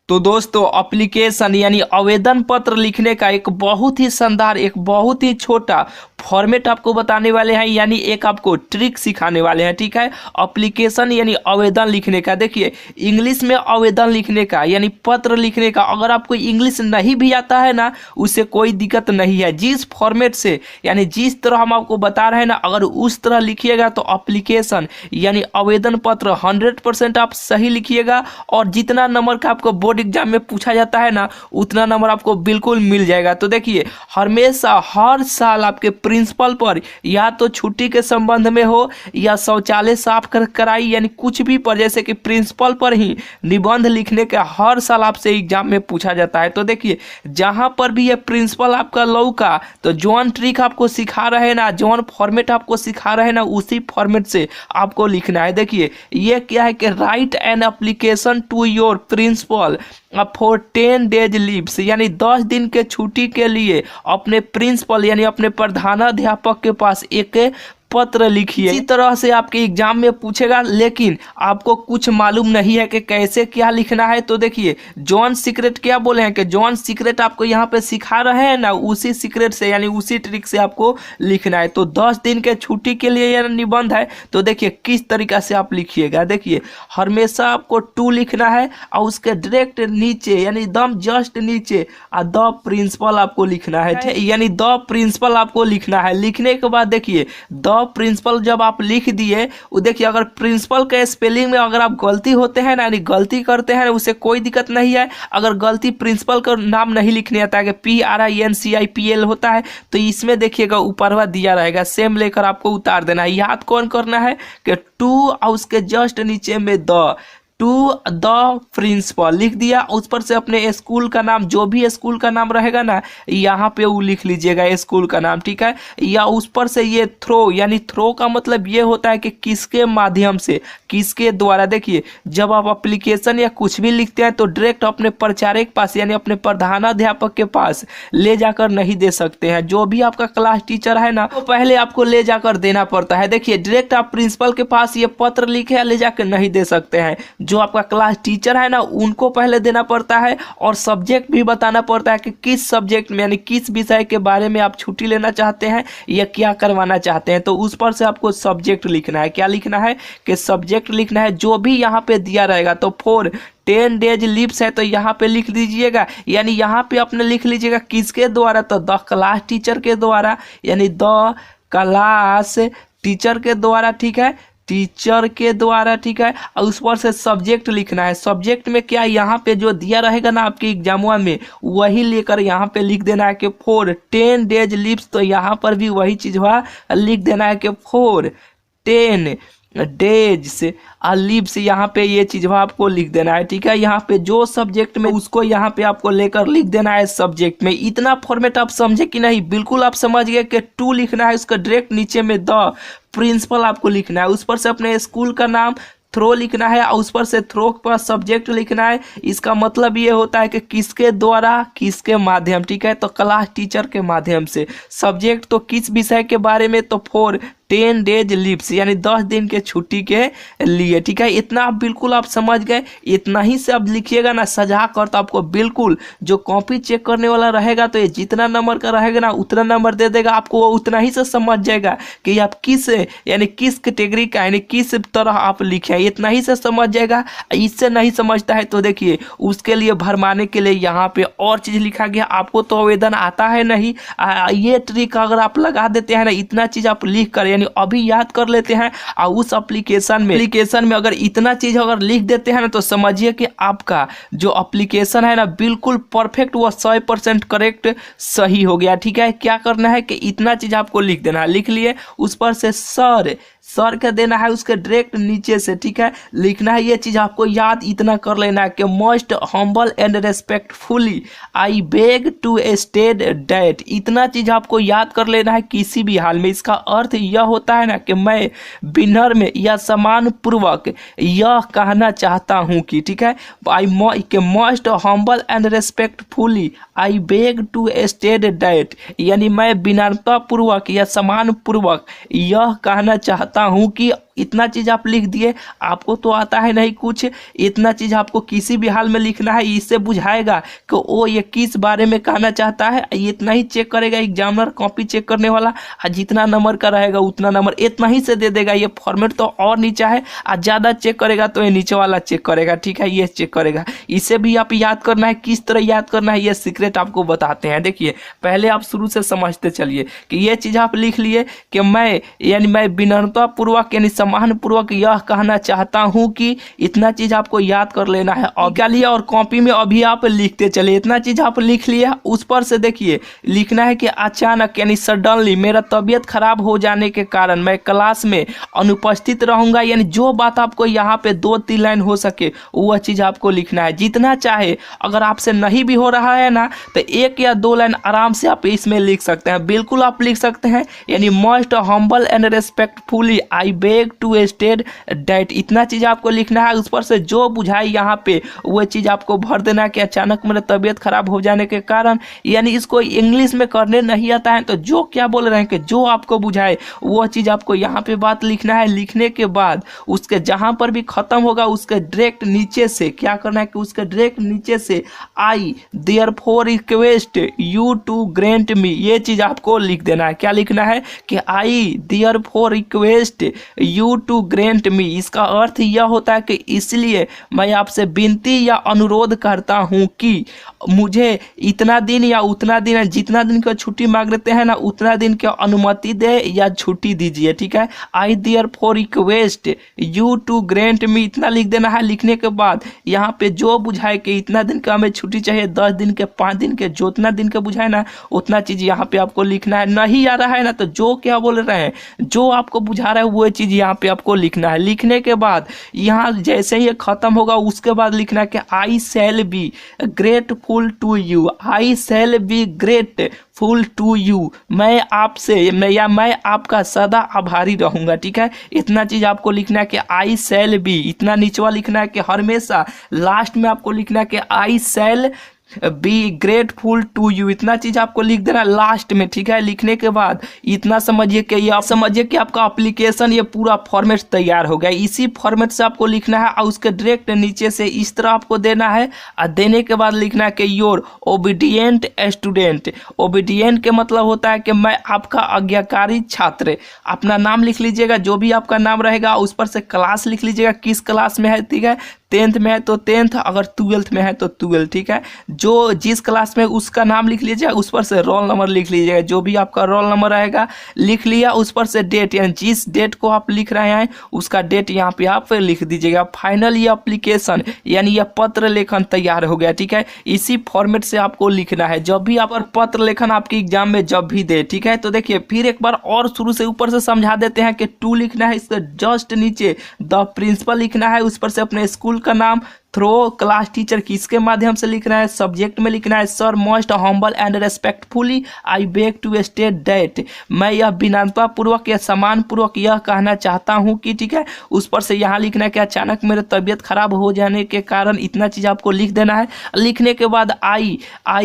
तो दोस्तों एप्लीकेशन यानी आवेदन पत्र लिखने का एक बहुत ही शानदार एक बहुत ही छोटा फॉर्मेट आपको बताने वाले हैं, यानी एक आपको ट्रिक सिखाने वाले हैं। ठीक है, एप्लीकेशन यानी आवेदन लिखने का। देखिए इंग्लिश में आवेदन लिखने का यानी पत्र लिखने का, अगर आपको इंग्लिश नहीं भी आता है ना उससे कोई दिक्कत नहीं है। जिस फॉर्मेट से यानी जिस तरह हम आपको बता रहे हैं ना, अगर उस तरह लिखिएगा तो एप्लीकेशन यानी आवेदन पत्र 100% आप सही लिखिएगा और जितना नंबर का आपको बोर्ड एग्जाम में पूछा जाता है ना उतना नंबर आपको बिल्कुल मिल जाएगा। तो देखिए हमेशा हर साल आपके प्रिंसिपल पर या तो छुट्टी के संबंध में हो या शौचालय साफ कराई यानी कुछ भी पर, जैसे कि प्रिंसिपल पर ही निबंध लिखने का हर साल आपसे एग्जाम में पूछा जाता है। तो देखिए जहां पर भी ये प्रिंसिपल आपका लौका तो जॉन ट्रिक आपको सिखा रहे हैं ना, जॉन फॉर्मेट आपको सिखा रहे हैं ना, उसी फॉर्मेट से आपको लिखना है। देखिए ये क्या है कि write an application to your principal for 10 days leaves, यानी 10 दिन के छुट्टी के लिए अपने प्रिंसिपल यानी अपने प्रधानाध्यापक के पास एक पत्र लिखिए। इसी तरह से आपके एग्जाम में पूछेगा, लेकिन आपको कुछ मालूम नहीं है कि कैसे क्या लिखना है। तो देखिए जॉन सीक्रेट क्या बोले हैं कि जॉन सीक्रेट आपको यहाँ पे सिखा रहे हैं ना, उसी सीक्रेट से यानी उसी ट्रिक से आपको लिखना है। तो 10 दिन के छुट्टी के लिए यह निबंध है। तो देखिए किस तरीका से आप लिखिएगा। देखिए हमेशा आपको टू लिखना है और उसके डायरेक्ट नीचे यानी एकदम जस्ट नीचे द प्रिंसिपल आपको लिखना है, यानी द प्रिंसिपल आपको लिखना है। लिखने के बाद देखिए द प्रिंसिपल जब आप लिख दिए, वो देखिए अगर प्रिंसिपल के स्पेलिंग में अगर आप गलती होते हैं ना यानी गलती करते हैं उसे कोई दिक्कत नहीं है। अगर गलती प्रिंसिपल का नाम नहीं लिखने आता है कि PRINCIPL होता है तो इसमें देखिएगा ऊपरवा दिया रहेगा, सेम लेकर आपको उतार देना है। याद कौन करना है कि टू और उसके जस्ट नीचे में द टू द प्रिंसिपल लिख दिया, उस पर से अपने स्कूल का नाम जो भी स्कूल का नाम रहेगा ना यहाँ पे वो लिख लीजिएगा स्कूल का नाम। ठीक है, या उस पर से ये थ्रो यानी थ्रो का मतलब ये होता है कि किसके माध्यम से किसके द्वारा। देखिए जब आप एप्लीकेशन या कुछ भी लिखते हैं तो डायरेक्ट अपने प्राचार्य के पास यानी अपने प्रधानाध्यापक के पास ले जाकर नहीं दे सकते हैं। जो भी आपका क्लास टीचर है ना तो पहले आपको ले जाकर देना पड़ता है। देखिए डायरेक्ट आप प्रिंसिपल के पास ये पत्र लिखे ले जाकर नहीं दे सकते हैं। जो आपका क्लास टीचर है ना उनको पहले देना पड़ता है और सब्जेक्ट भी बताना पड़ता है कि किस सब्जेक्ट में यानी किस विषय के बारे में आप छुट्टी लेना चाहते हैं या क्या करवाना चाहते हैं। तो उस पर से आपको सब्जेक्ट लिखना है। क्या लिखना है कि सब्जेक्ट लिखना है जो भी यहाँ पे दिया रहेगा। तो 10 डेज लीव्स है तो यहाँ पे लिख दीजिएगा, यानी यहाँ पे अपने लिख लीजिएगा किसके द्वारा, तो द क्लास टीचर के द्वारा यानी द क्लास टीचर के द्वारा। ठीक है, टीचर के द्वारा। ठीक है, और उस पर से सब्जेक्ट लिखना है। सब्जेक्ट में क्या यहाँ पे जो दिया रहेगा ना आपके एग्जामवा में वही लेकर यहाँ पे लिख देना है कि 10 डेज लीव्स, तो यहाँ पर भी वही चीज हुआ लिख देना है कि 10 डेज से लीव्स, यहाँ पे ये चीज आपको लिख देना है। ठीक है, यहाँ पे जो सब्जेक्ट में उसको यहाँ पे आपको लेकर लिख देना है सब्जेक्ट में। इतना फॉर्मेट आप समझे कि नहीं? बिल्कुल आप समझ गए कि टू लिखना है, उसका डायरेक्ट नीचे में द प्रिंसिपल आपको लिखना है, उस पर से अपने स्कूल का नाम थ्रो लिखना है और उस पर से थ्रो के पास सब्जेक्ट लिखना है। इसका मतलब ये होता है कि किसके द्वारा किसके माध्यम। ठीक है, तो क्लास टीचर के माध्यम से। सब्जेक्ट तो किस विषय के बारे में, तो 10 डेज लीव्स यानी 10 दिन के छुट्टी के लिए। ठीक है, इतना आप बिल्कुल आप समझ गए। इतना ही से आप लिखिएगा ना सजा कर, तो आपको बिल्कुल जो कॉपी चेक करने वाला रहेगा तो ये जितना नंबर का रहेगा ना उतना नंबर दे देगा आपको। वो उतना ही से समझ जाएगा कि आप किस यानी किस कैटेगरी का यानी किस तरह आप लिखे, इतना ही से समझ जाएगा। इससे नहीं समझता है तो देखिए उसके लिए भरमाने के लिए यहाँ पे और चीज लिखा गया। आपको तो आवेदन आता है नहीं, ये ट्रिक अगर आप लगा देते हैं ना, इतना चीज आप लिख कर यानी अभी याद कर लेते हैं और उस एप्लीकेशन में अगर इतना चीज अगर लिख देते हैं ना तो समझिए कि आपका जो एप्लीकेशन है ना बिल्कुल परफेक्ट व 100% करेक्ट सही हो गया। ठीक है, क्या करना है कि इतना चीज आपको लिख देना है। लिख लिए, उस पर से सर का देना है उसके डायरेक्ट नीचे से। ठीक है, लिखना है ये चीज आपको याद इतना कर लेना है कि most humble and respectfully I beg to state that. इतना चीज आपको याद कर लेना है किसी भी हाल में। इसका अर्थ यह होता है ना कि मैं विनम्र में या सम्मान पूर्वक यह कहना चाहता हूं कि, ठीक है, I most humble and respectfully I beg to state that, यानी मैं विनम्रता पूर्वक या सम्मान पूर्वक यह कहना चाहता हूं कि इतना चीज़ आप लिख दिए, आपको तो आता है नहीं कुछ, इतना चीज़ आपको किसी भी हाल में लिखना है। इससे बुझाएगा कि वो ये किस बारे में कहना चाहता है, इतना ही चेक करेगा एग्जामिनर, कॉपी चेक करने वाला। जितना नंबर का रहेगा उतना नंबर इतना ही से दे देगा। ये फॉर्मेट तो और नीचा है, और ज़्यादा चेक करेगा तो ये नीचे वाला चेक करेगा, ठीक है, ये चेक करेगा। इसे भी आप याद करना है। किस तरह याद करना है ये सीक्रेट आपको बताते हैं। देखिए पहले आप शुरू से समझते चलिए कि ये चीज़ आप लिख लिए कि मैं यानी मैं विनम्रतापूर्वक यानी सम्मानपूर्वक यह कहना चाहता हूँ कि, इतना चीज़ आपको याद कर लेना है। और क्या लिया, और कॉपी में अभी आप लिखते चले। इतना चीज़ आप लिख लिया, उस पर से देखिए लिखना है कि अचानक यानी सडनली मेरा तबीयत खराब हो जाने के कारण मैं क्लास में अनुपस्थित रहूंगा। यानी जो बात आपको यहाँ पे 2-3 लाइन हो सके वह चीज़ आपको लिखना है, जितना चाहे। अगर आपसे नहीं भी हो रहा है ना तो 1 या 2 लाइन आराम से आप इसमें लिख सकते हैं, बिल्कुल आप लिख सकते हैं। यानी most humble and respectfully I beg to state that, इतना चीज़ आपको लिखना है। उस पर से जो बुझाए यहाँ पे वो चीज़ आपको भर देना कि अचानक मेरा तबीयत खराब हो जाने के कारण। यानी इसको इंग्लिश में करने नहीं आता है तो जो क्या बोल रहे हैं कि जो आपको बुझाए वो चीज़ आपको यहाँ पे बात लिखना है। लिखने के बाद उसके जहाँ पर भी खत्म होगा उसके डायरेक्ट नीचे से क्या करना है कि उसके डायरेक्ट नीचे से I therefore request you to grant me, ये चीज़ आपको लिख देना है। क्या लिखना है कि I therefore request you to grant me. इसका अर्थ यह होता है कि इसलिए मैं आपसे विनती या अनुरोध करता हूँ कि मुझे इतना दिन या उतना दिन, जितना दिन का छुट्टी मांग लेते हैं ना उतना दिन की अनुमति दे या छुट्टी दीजिए, ठीक है। I therefore request you to grant me, इतना लिख देना है। लिखने के बाद यहाँ पे जो बुझाए कि इतना दिन का हमें छुट्टी चाहिए, 10 दिन के, 5 दिन के, जितना दिन का बुझाए ना उतना चीज़ यहाँ पे आपको लिखना है। नहीं आ रहा है ना तो जो क्या बोल रहे हैं, जो आपको बुझा रहा है वो चीज़ यहाँ पे आपको लिखना है। लिखने के बाद यहाँ जैसे ही खत्म होगा उसके बाद लिखना है कि I shall be grateful to you, I shall be grateful to you, मैं आपका सदा आभारी रहूंगा, ठीक है। इतना चीज आपको लिखना है कि आई शैल बी, इतना नीचवा लिखना है कि हमेशा लास्ट में आपको लिखना है कि I shall be grateful to you, इतना चीज आपको लिख देना लास्ट में, ठीक है। लिखने के बाद इतना समझिए कि ये आप समझिए कि आपका एप्लीकेशन ये पूरा फॉर्मेट तैयार हो गया। इसी फॉर्मेट से आपको लिखना है और उसके डायरेक्ट नीचे से इस तरह आपको देना है। और देने के बाद लिखना है कि योर ओबीडियंट स्टूडेंट। ओबीडियंट के मतलब होता है कि मैं आपका आज्ञाकारी छात्र। अपना नाम लिख लीजिएगा, जो भी आपका नाम रहेगा, उस पर से क्लास लिख लीजिएगा, किस क्लास में है, ठीक है। 10th में है तो 10th, अगर 12th में है तो 12, ठीक है। जो जिस क्लास में उसका नाम लिख लीजिएगा, उस पर से रोल नंबर लिख लीजिएगा, जो भी आपका रोल नंबर रहेगा लिख लिया। उस पर से डेट, यानी जिस डेट को आप लिख रहे हैं उसका डेट यहाँ पे आप लिख दीजिएगा। फाइनल ये एप्लीकेशन यानी यह पत्र लेखन तैयार हो गया, ठीक है। इसी फॉर्मेट से आपको लिखना है जब भी आप पत्र लेखन आपके एग्जाम में जब भी दे, ठीक है। तो देखिए फिर एक बार और शुरू से ऊपर से समझा देते हैं कि 2 लिखना है, इसके जस्ट नीचे द प्रिंसिपल लिखना है, उस पर से अपने स्कूल का नाम, थ्रो क्लास टीचर किसके माध्यम से लिखना है, सब्जेक्ट में लिखना है sir most humble and respectfully I beg to state that, मैं यह विनम्रता पूर्वक या सम्मान पूर्वक यह कहना चाहता हूँ कि, ठीक है। उस पर से यहाँ लिखना है कि अचानक मेरे तबीयत खराब हो जाने के कारण, इतना चीज़ आपको लिख देना है। लिखने के बाद I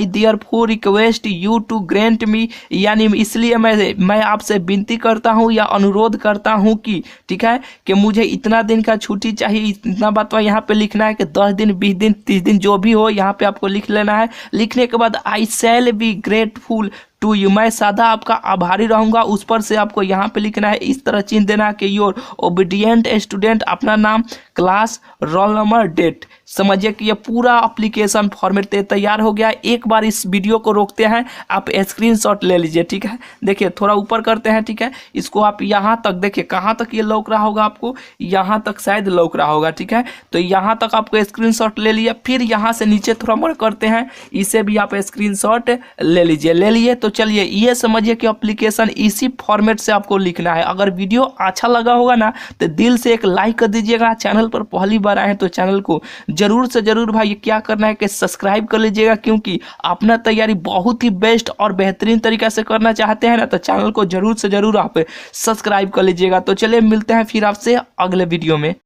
therefore request you to grant me, यानी इसलिए मैं आपसे विनती करता हूँ या अनुरोध करता हूँ कि, ठीक है, कि मुझे इतना दिन का छुट्टी चाहिए। इतना बात यहाँ पे लिखना है कि 10 दिन, 20 दिन, 30 दिन जो भी हो यहाँ पे आपको लिख लेना है। लिखने के बाद I shall be grateful to you, मैं सदा आपका आभारी रहूंगा। उस पर से आपको यहाँ पे लिखना है, इस तरह चिन्ह देना है कि योर ओबीडियंट स्टूडेंट, अपना नाम, क्लास, रोल नंबर, डेट। समझिए कि ये पूरा एप्लीकेशन फॉर्मेट तैयार हो गया। एक बार इस वीडियो को रोकते हैं, आप स्क्रीनशॉट ले लीजिए, ठीक है। देखिए थोड़ा ऊपर करते हैं, ठीक है। इसको आप यहाँ तक देखिए, कहाँ तक ये लौक रहा होगा आपको, यहाँ तक शायद लौक रहा होगा, ठीक है। तो यहाँ तक आपको स्क्रीनशॉट ले लिया। फिर यहाँ से नीचे थोड़ा मोड़ करते हैं, इसे भी आप स्क्रीनशॉट ले लीजिए। ले लिए तो चलिए ये समझिए कि एप्लीकेशन इसी फॉर्मेट से आपको लिखना है। अगर वीडियो अच्छा लगा होगा ना तो दिल से एक लाइक कर दीजिएगा। चैनल पर पहली बार आए तो चैनल को जरूर से जरूर भाई क्या करना है कि सब्सक्राइब कर लीजिएगा, क्योंकि अपना तैयारी बहुत ही बेस्ट और बेहतरीन तरीके से करना चाहते हैं ना तो चैनल को जरूर से जरूर आप सब्सक्राइब कर लीजिएगा। तो चलिए मिलते हैं फिर आपसे अगले वीडियो में।